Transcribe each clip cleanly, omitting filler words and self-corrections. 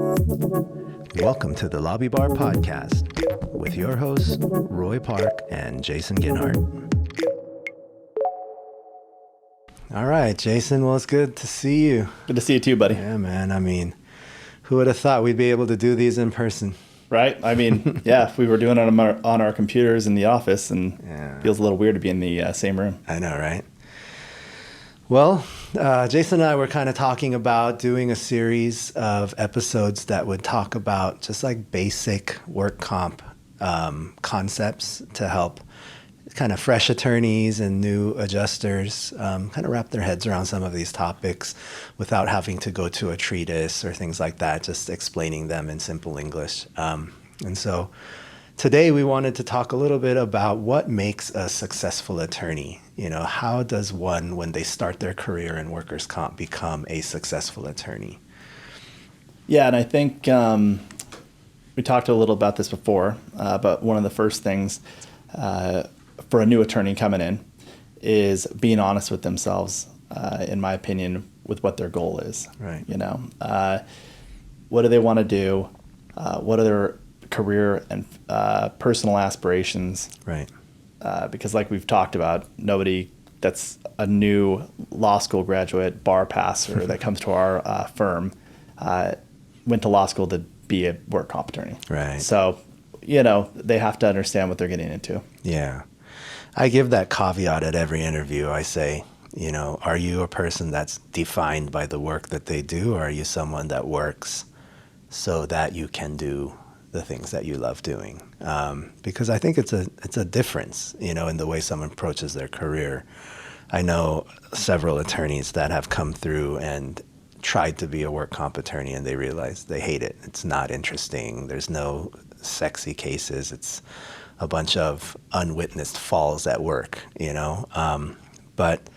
Welcome to the Lobby Bar Podcast with your hosts, Roy Park and Jason Ginhart. All right, Jason, well, it's good to see you. Good to see you too, buddy. Yeah, man. I mean, who would have thought we'd be able to do these in person? Right? I mean, yeah, if we were doing it on our computers in the office, and it feels a little weird to be in the same room. I know, right? Well, Jason and I were kind of talking about doing a series of episodes that would talk about just like basic work comp concepts to help kind of fresh attorneys and new adjusters kind of wrap their heads around some of these topics without having to go to a treatise or things like that, just explaining them in simple English. And so today we wanted to talk a little bit about what makes a successful attorney. You know, how does one, when they start their career in workers' comp, become a successful attorney? Yeah, and I think we talked a little about this before, but one of the first things for a new attorney coming in is being honest with themselves, in my opinion, with what their goal is. Right. You know, what do they want to do? What are their career and personal aspirations? Right. Because like we've talked about, nobody that's a new law school graduate, bar passer that comes to our firm went to law school to be a work comp attorney. Right. So, you know, they have to understand what they're getting into. Yeah. I give that caveat at every interview. I say, you know, are you a person that's defined by the work that they do, or are you someone that works so that you can do the things that you love doing? Because I think it's a difference, you know, in the way someone approaches their career. I know several attorneys that have come through and tried to be a work comp attorney, and they realize they hate it. It's not interesting. There's no sexy cases. It's a bunch of unwitnessed falls at work, you know. But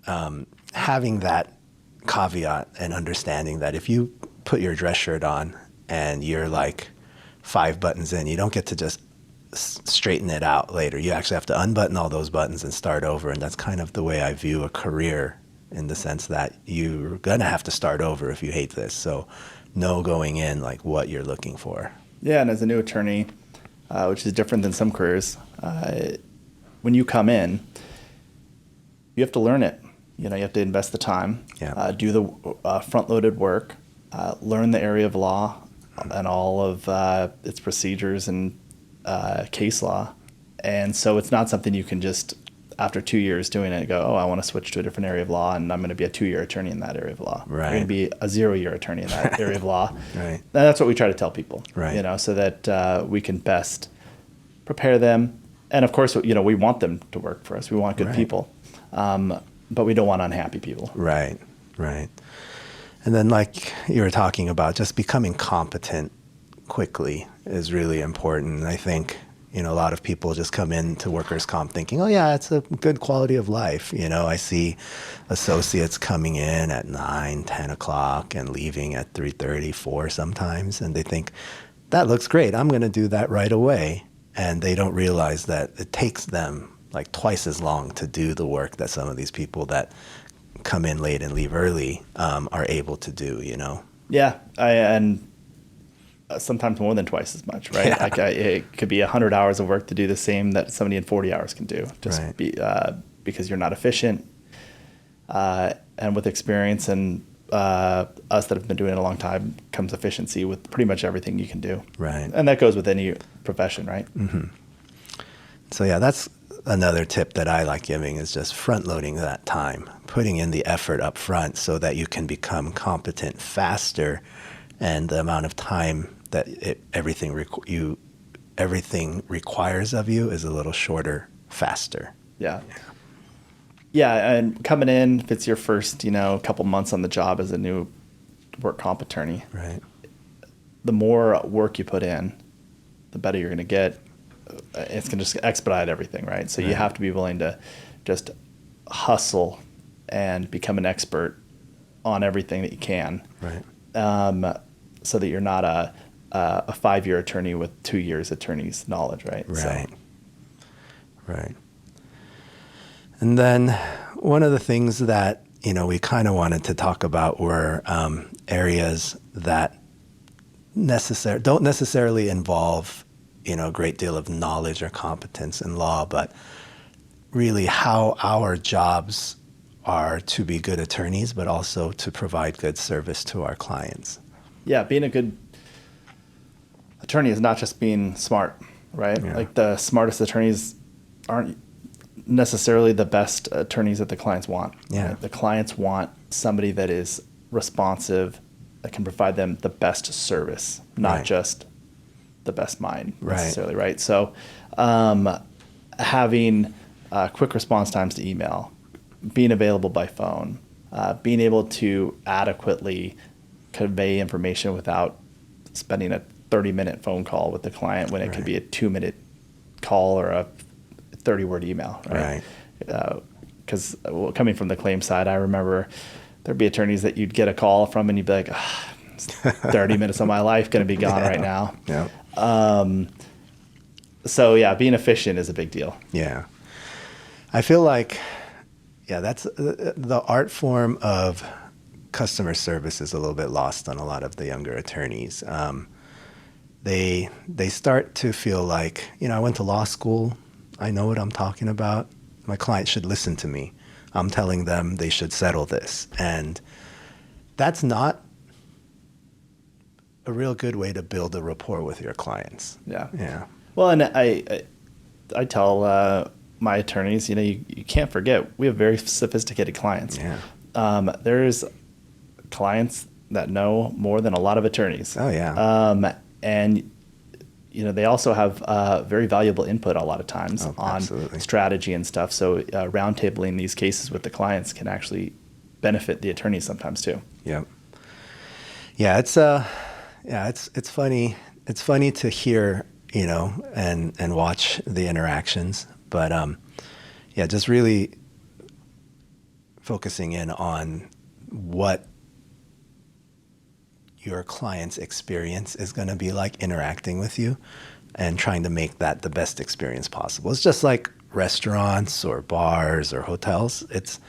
having that caveat and understanding that if you put your dress shirt on and you're like 5 buttons in, you don't get to just straighten it out later. You actually have to unbutton all those buttons and start over. And that's kind of the way I view a career, in the sense that you're going to have to start over if you hate this. So know going in like what you're looking for. Yeah, and as a new attorney, which is different than some careers, when you come in, you have to learn it. You know, you have to invest the time, do the front-loaded work, learn the area of law and all of its procedures and case law. And so it's not something you can just, after 2 years doing it, go, oh, I want to switch to a different area of law, and I'm going to be a 2-year attorney in that area of law. Right. I'm going to be a 0-year attorney in that area of law. Right. And that's what we try to tell people, right. You know, so that we can best prepare them. And of course, you know, we want them to work for us. We want good right. people, but we don't want unhappy people. Right, right. And then like you were talking about, just becoming competent quickly is really important. And I think, you know, a lot of people just come into workers' comp thinking, oh yeah, it's a good quality of life. You know, I see associates coming in at 9, 10 o'clock and leaving at 3:30, 4 sometimes. And they think, that looks great. I'm going to do that right away. And they don't realize that it takes them like twice as long to do the work that some of these people that come in late and leave early are able to do, you know? Yeah, and sometimes more than twice as much, right? Yeah. Like it could be 100 hours of work to do the same that somebody in 40 hours can do, just right. Because you're not efficient. And with experience and us that have been doing it a long time comes efficiency with pretty much everything you can do. Right. And that goes with any profession, right? Mm-hmm. So yeah, that's another tip that I like giving, is just front loading that time, putting in the effort up front so that you can become competent faster, and the amount of time that everything requires of you is a little shorter, faster. Yeah. Yeah, and coming in, if it's your first, you know, couple months on the job as a new work comp attorney, right, the more work you put in, the better you're going to get. It's going to just expedite everything, right? So you have to be willing to just hustle and become an expert on everything that you can. Right. So that you're not a 5-year attorney with 2 years attorney's knowledge, right? Right. Right. And then one of the things that, you know, we kind of wanted to talk about were areas that don't necessarily involve, a great deal of knowledge or competence in law, but really how our jobs are to be good attorneys, but also to provide good service to our clients. Yeah, being a good attorney is not just being smart, right? Yeah. Like the smartest attorneys aren't necessarily the best attorneys that the clients want. Yeah. Right? The clients want somebody that is responsive, that can provide them the best service, not Right. just the best mind necessarily, Right. right? So having quick response times to email, being available by phone, being able to adequately convey information without spending a 30-minute phone call with the client when it could be a 2-minute call or a 30-word email, right? Because coming from the claim side, I remember there'd be attorneys that you'd get a call from and you'd be like, 30 minutes of my life going to be gone right now. Yeah. So yeah, being efficient is a big deal. Yeah. I feel like, that's the art form of customer service is a little bit lost on a lot of the younger attorneys. They start to feel like, I went to law school. I know what I'm talking about. My client should listen to me. I'm telling them they should settle this. And that's not a real good way to build a rapport with your clients. Yeah. Yeah. Well, and I tell my attorneys, you can't forget, we have very sophisticated clients. Yeah. There's clients that know more than a lot of attorneys. Oh, yeah. And they also have very valuable input a lot of times on absolutely. strategy and stuff. So roundtabling these cases with the clients can actually benefit the attorneys sometimes too. Yep. Yeah, it's funny. It's funny to hear, and watch the interactions, but just really focusing in on what your client's experience is going to be like interacting with you and trying to make that the best experience possible. It's just like restaurants or bars or hotels. It's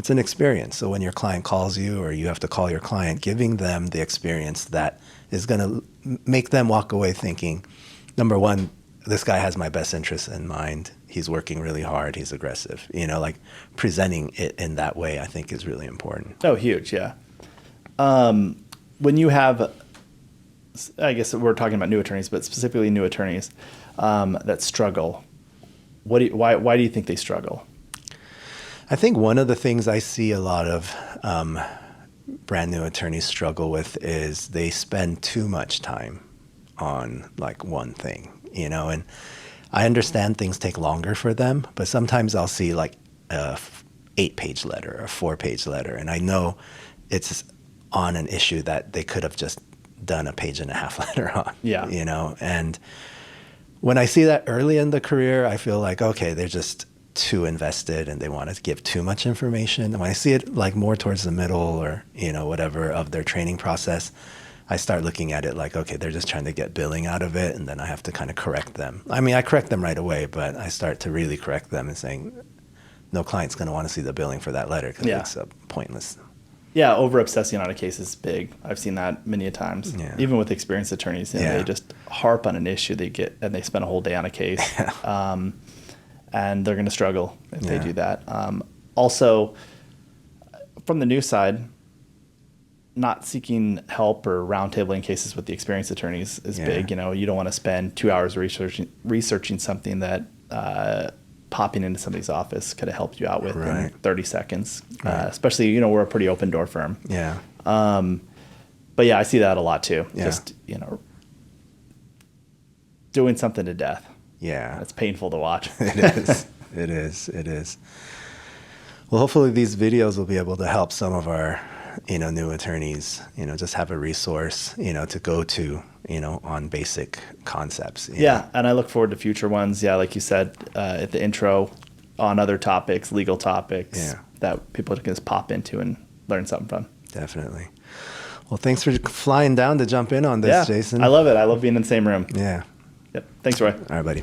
an experience. So when your client calls you or you have to call your client, giving them the experience that is going to make them walk away thinking, number one, this guy has my best interests in mind. He's working really hard. He's aggressive. Like presenting it in that way, I think is really important. Oh, huge. Yeah. When you have, I guess we're talking about new attorneys, but specifically new attorneys that struggle, why do you think they struggle? I think one of the things I see a lot of brand new attorneys struggle with is they spend too much time on like one thing, and I understand things take longer for them, but sometimes I'll see like a 8-page letter or a 4-page letter, and I know it's on an issue that they could have just done a 1.5-page letter on. Yeah. And when I see that early in the career, I feel like, okay, they're just too invested and they want to give too much information. And when I see it like more towards the middle or, whatever of their training process, I start looking at it like, okay, they're just trying to get billing out of it. And then I have to kind of correct them. I mean, I correct them right away, but I start to really correct them and saying, no client's going to want to see the billing for that letter because it's pointless. Yeah, over-obsessing on a case is big. I've seen that many a times. Yeah. Even with experienced attorneys, they just harp on an issue and they spend a whole day on a case. And they're going to struggle if they do that. Also, from the new side, not seeking help or roundtabling cases with the experienced attorneys is big. You don't want to spend 2 hours researching something that popping into somebody's office could have helped you out with in 30 seconds. Especially, we're a pretty open door firm. Yeah. But yeah, I see that a lot too. Yeah. Just, doing something to death. Yeah. It's painful to watch. It is. Well, hopefully these videos will be able to help some of our, new attorneys, just have a resource, to go to, on basic concepts. Yeah. And I look forward to future ones. Yeah. Like you said, at the intro on other topics, legal topics that people can just pop into and learn something from. Definitely. Well, thanks for flying down to jump in on this, Jason. I love it. I love being in the same room. Yeah. Yep. Thanks, Roy. All right, buddy.